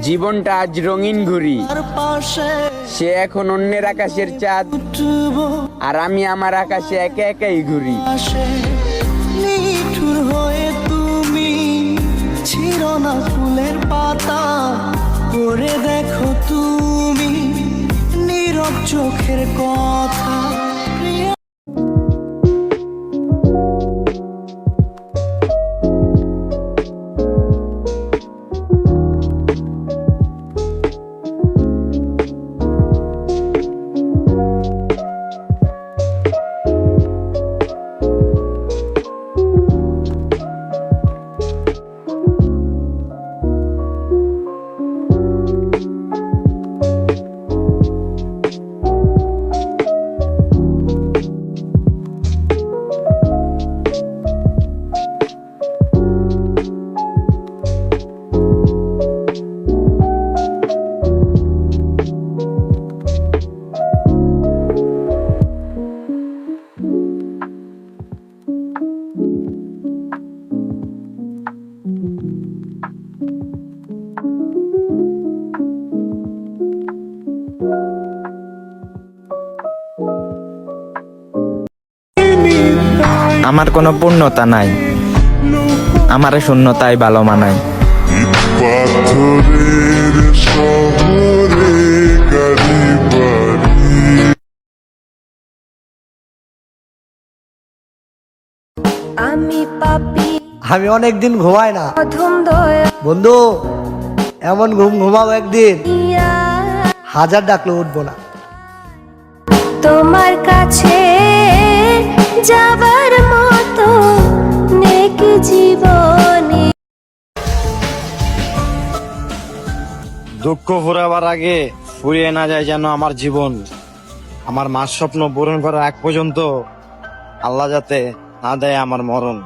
জীবনটা আজ রঙিন ঘুরি, সে এখন অন্যের আকাশের চাঁদ, আর আমি আমার আকাশে একা একাই ঘুরি। নিঠুর হয়ে তুমি ছিল না ফুলের পাতা, করে দেখো তুমি নীরব চোখের কথা। আমার কোনো পূর্ণতা নাই, আমারে শূন্যতাই ভালো মানায়। আমি অনেকদিন ঘুমাই না বন্ধু, এমন ঘুম ঘুমাবো একদিন 1000 ডাকলে উঠবো না। তোমার কাছে যাবার মতো নেকি জীবনে। দুঃখ ফুরাবার আগে ফুরিয়ে না যায় যেন আমার জীবন। আমার মার স্বপ্ন পূরণ করার আগ পর্যন্ত আল্লাহ যাতে না দেয় আমার মরণ।